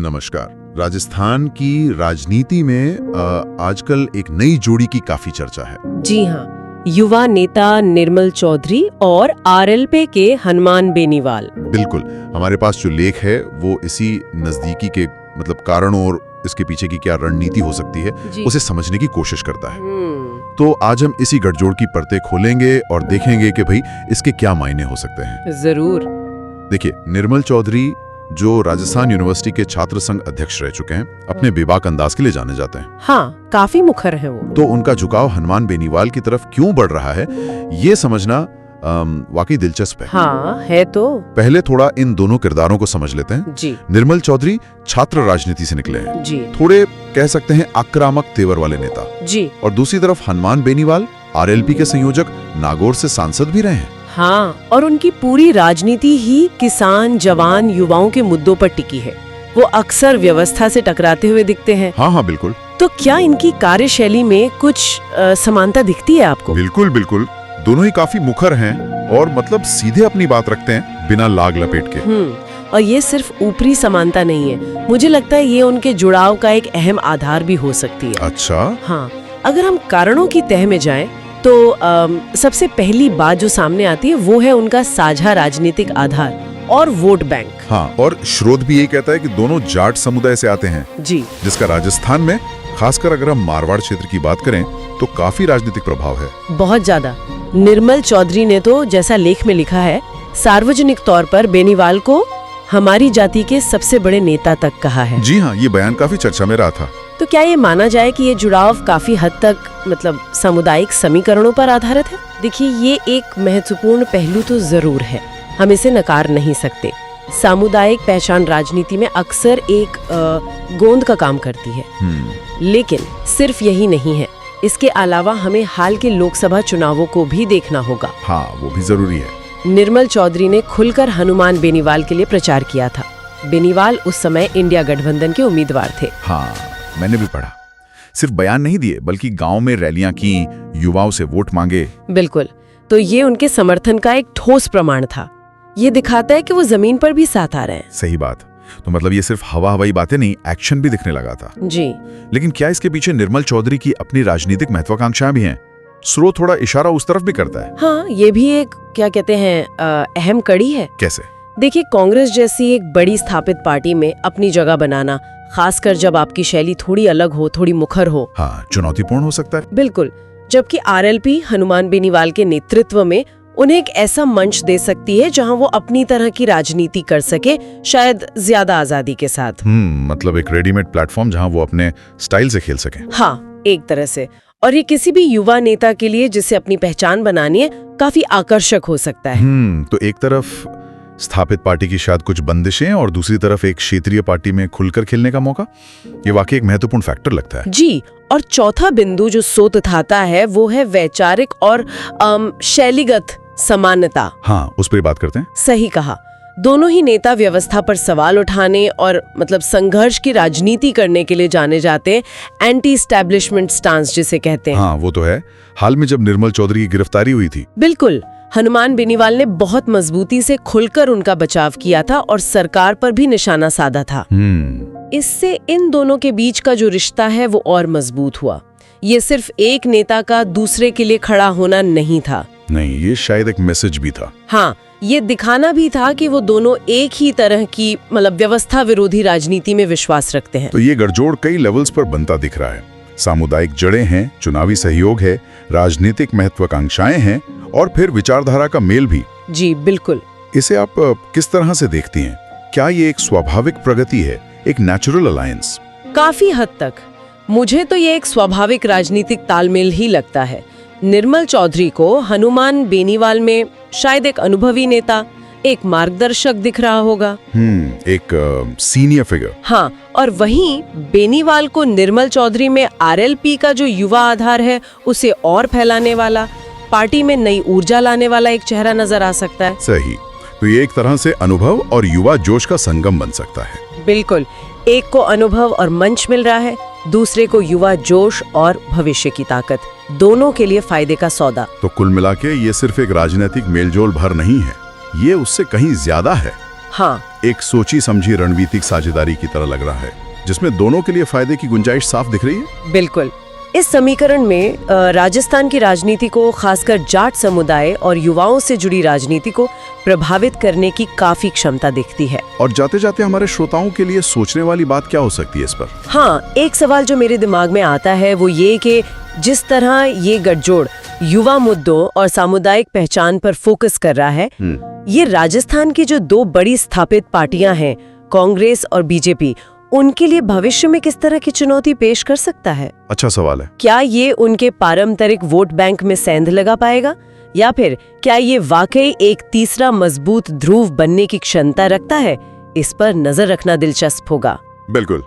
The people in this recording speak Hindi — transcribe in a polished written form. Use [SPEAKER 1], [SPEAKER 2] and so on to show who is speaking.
[SPEAKER 1] नमस्कार। राजस्थान की राजनीति में आजकल एक नई जोड़ी की काफी चर्चा है।
[SPEAKER 2] जी हाँ, युवा नेता निर्मल चौधरी और आरएलपी के हनुमान बेनीवाल।
[SPEAKER 1] बिल्कुल, हमारे पास जो लेख है वो इसी नजदीकी के कारणों और इसके पीछे की क्या रणनीति हो सकती है उसे समझने की कोशिश करता है। तो आज हम इसी गठजोड़ की परतें खोलेंगे और देखेंगे कि भाई इसके क्या मायने हो सकते हैं।
[SPEAKER 2] जरूर।
[SPEAKER 1] देखिए, निर्मल चौधरी जो राजस्थान यूनिवर्सिटी के छात्र संघ अध्यक्ष रह चुके हैं, अपने बेबाक अंदाज के लिए जाने जाते हैं।
[SPEAKER 2] हाँ, काफी मुखर है वो।
[SPEAKER 1] तो उनका झुकाव हनुमान बेनीवाल की तरफ क्यों बढ़ रहा है, ये समझना वाकई दिलचस्प है।
[SPEAKER 2] हाँ, है तो।
[SPEAKER 1] पहले थोड़ा इन दोनों किरदारों को समझ लेते हैं।
[SPEAKER 2] जी।
[SPEAKER 1] निर्मल चौधरी छात्र राजनीति से निकले हैं,
[SPEAKER 2] जी।
[SPEAKER 1] थोड़े कह सकते हैं आक्रामक तेवर वाले नेता।
[SPEAKER 2] जी।
[SPEAKER 1] और दूसरी तरफ हनुमान बेनीवाल आरएलपी के संयोजक, नागौर से सांसद भी रहे हैं।
[SPEAKER 2] हाँ, और उनकी पूरी राजनीति ही किसान, जवान, युवाओं के मुद्दों पर टिकी है। वो अक्सर व्यवस्था से टकराते हुए दिखते हैं।
[SPEAKER 1] हाँ, बिल्कुल।
[SPEAKER 2] तो क्या इनकी कार्यशैली में कुछ समानता दिखती है आपको?
[SPEAKER 1] बिल्कुल बिल्कुल, दोनों ही काफी मुखर हैं और सीधे अपनी बात रखते हैं बिना लाग लपेट के।
[SPEAKER 2] और ये सिर्फ ऊपरी समानता नहीं है, मुझे लगता है ये उनके जुड़ाव का एक अहम आधार भी हो सकती है।
[SPEAKER 1] अच्छा।
[SPEAKER 2] हाँ, अगर हम कारणों की तह में जाएं तो सबसे पहली बात जो सामने आती है वो है उनका साझा राजनीतिक आधार और वोट बैंक।
[SPEAKER 1] हाँ, और स्रोत भी यही कहता है कि दोनों जाट समुदाय से आते हैं।
[SPEAKER 2] जी।
[SPEAKER 1] जिसका राजस्थान में, खासकर अगर हम मारवाड़ क्षेत्र की बात करें, तो काफी राजनीतिक प्रभाव है।
[SPEAKER 2] बहुत ज्यादा। निर्मल चौधरी ने तो, जैसा लेख में लिखा है, सार्वजनिक तौर पर बेनीवाल को हमारी जाति के सबसे बड़े नेता तक कहा है।
[SPEAKER 1] जी हाँ, ये बयान काफी चर्चा में रहा था।
[SPEAKER 2] तो क्या ये माना जाए कि ये जुड़ाव काफी हद तक सामुदायिक समीकरणों पर आधारित है? देखिए, ये एक महत्वपूर्ण पहलू तो जरूर है, हम इसे नकार नहीं सकते। सामुदायिक पहचान राजनीति में अक्सर एक गोंद का काम करती है। लेकिन सिर्फ यही नहीं है, इसके अलावा हमें हाल के लोकसभा चुनावों को भी देखना होगा।
[SPEAKER 1] हाँ, वो भी जरूरी है।
[SPEAKER 2] निर्मल चौधरी ने खुलकर हनुमान बेनीवाल के लिए प्रचार किया था। बेनीवाल उस समय इंडिया गठबंधन के उम्मीदवार थे।
[SPEAKER 1] हाँ, मैंने भी पढ़ा। सिर्फ बयान नहीं दिए, बल्कि गांव में रैलियां की, युवाओं से वोट मांगे।
[SPEAKER 2] बिल्कुल। तो ये उनके समर्थन का एक ठोस प्रमाण था। ये दिखाता है कि वो जमीन पर भी साथ आ रहे हैं।
[SPEAKER 1] सही बात। तो ये सिर्फ हवाई बातें नहीं, एक्शन भी दिखने लगा था।
[SPEAKER 2] जी।
[SPEAKER 1] लेकिन क्या इसके पीछे निर्मल चौधरी की अपनी राजनीतिक महत्वाकांक्षाएं भी हैं? स्रोत थोड़ा इशारा उस तरफ भी करता है।
[SPEAKER 2] हाँ, ये भी एक क्या कहते हैं अहम कड़ी है।
[SPEAKER 1] कैसे?
[SPEAKER 2] देखिए, कांग्रेस जैसी एक बड़ी स्थापित पार्टी में अपनी जगह बनाना, खासकर जब आपकी शैली थोड़ी अलग हो, थोड़ी मुखर हो,
[SPEAKER 1] हाँ, चुनौतीपूर्ण हो सकता है।
[SPEAKER 2] बिल्कुल। जबकि आरएलपी हनुमान बेनीवाल के नेतृत्व में उन्हें एक ऐसा मंच दे सकती है जहां वो अपनी तरह की राजनीति कर सके, शायद ज्यादा आजादी के साथ।
[SPEAKER 1] एक रेडीमेड प्लेटफॉर्म जहां वो अपने स्टाइल से खेल सके।
[SPEAKER 2] हाँ, एक तरह से। और ये किसी भी युवा नेता के लिए जिसे अपनी पहचान बनानी है, काफी आकर्षक हो सकता है।
[SPEAKER 1] तो एक तरफ स्थापित पार्टी की शायद कुछ बंदिशें और दूसरी तरफ एक क्षेत्रीय पार्टी में खुलकर खेलने का मौका, ये वाकई एक महत्वपूर्ण फैक्टर लगता है।
[SPEAKER 2] जी। और चौथा बिंदु जो सोत उठाता है वो है वैचारिक और शैलीगत समानता।
[SPEAKER 1] हाँ, उस पर बात करते हैं।
[SPEAKER 2] सही कहा। दोनों ही नेता व्यवस्था पर सवाल उठाने और संघर्ष की राजनीति करने के लिए जाने जाते हैं। एंटी एस्टैब्लिशमेंट स्टांस जिसे कहते हैं।
[SPEAKER 1] हाँ, वो तो है। हाल में जब निर्मल चौधरी की गिरफ्तारी हुई थी,
[SPEAKER 2] बिल्कुल, हनुमान बेनीवाल ने बहुत मजबूती से खुलकर उनका बचाव किया था और सरकार पर भी निशाना साधा था। इससे इन दोनों के बीच का जो रिश्ता है वो और मजबूत हुआ। ये सिर्फ एक नेता का दूसरे के लिए खड़ा होना नहीं था।
[SPEAKER 1] नहीं, ये शायद एक मैसेज भी था।
[SPEAKER 2] हाँ, ये दिखाना भी था कि वो दोनों एक ही तरह की व्यवस्था विरोधी राजनीति में विश्वास रखते हैं।
[SPEAKER 1] तो ये गठजोड़ कई लेवल्स पर बनता दिख रहा है। सामुदायिक जड़ें हैं, चुनावी सहयोग है, राजनीतिक महत्वाकांक्षाएं हैं और फिर विचारधारा का मेल भी।
[SPEAKER 2] जी बिल्कुल।
[SPEAKER 1] इसे आप किस तरह से देखती हैं? क्या ये एक स्वाभाविक प्रगति है, एक नेचुरल अलायंस?
[SPEAKER 2] काफी हद तक मुझे तो ये एक स्वाभाविक राजनीतिक तालमेल ही लगता है। निर्मल चौधरी को हनुमान बेनीवाल में शायद एक अनुभवी नेता, एक मार्गदर्शक दिख रहा होगा।
[SPEAKER 1] एक सीनियर फिगर।
[SPEAKER 2] हाँ, और वहीं बेनीवाल को निर्मल चौधरी में आरएलपी का जो युवा आधार है उसे और फैलाने वाला, पार्टी में नई ऊर्जा लाने वाला एक चेहरा नजर आ सकता है।
[SPEAKER 1] सही। तो ये एक तरह से अनुभव और युवा जोश का संगम बन सकता है।
[SPEAKER 2] बिल्कुल। एक को अनुभव और मंच मिल रहा है, दूसरे को युवा जोश और भविष्य की ताकत, दोनों के लिए फायदे का सौदा।
[SPEAKER 1] तो कुल मिलाके ये सिर्फ एक राजनीतिक मेलजोल भर नहीं है, ये उससे कहीं ज्यादा है।
[SPEAKER 2] हाँ,
[SPEAKER 1] एक सोची समझी रणनीतिक साझेदारी की तरह लग रहा है, जिसमें दोनों के लिए फायदे की गुंजाइश साफ दिख रही है।
[SPEAKER 2] बिल्कुल। इस समीकरण में राजस्थान की राजनीति को, खासकर जाट समुदाय और युवाओं से जुड़ी राजनीति को प्रभावित करने की काफी क्षमता दिखती है।
[SPEAKER 1] और जाते जाते हमारे श्रोताओं के लिए सोचने वाली बात क्या हो सकती है इस पर?
[SPEAKER 2] हाँ, एक सवाल जो मेरे दिमाग में आता है वो ये कि जिस तरह ये गठजोड़ युवा मुद्दों और सामुदायिक पहचान पर फोकस कर रहा है, ये राजस्थान की जो दो बड़ी स्थापित पार्टियां हैं, कांग्रेस और बीजेपी, उनके लिए भविष्य में किस तरह की चुनौती पेश कर सकता है?
[SPEAKER 1] अच्छा सवाल है।
[SPEAKER 2] क्या ये उनके पारंपरिक वोट बैंक में सेंध लगा पाएगा, या फिर क्या ये वाकई एक तीसरा मजबूत ध्रुव बनने की क्षमता रखता है? इस पर नजर रखना दिलचस्प होगा।
[SPEAKER 1] बिल्कुल।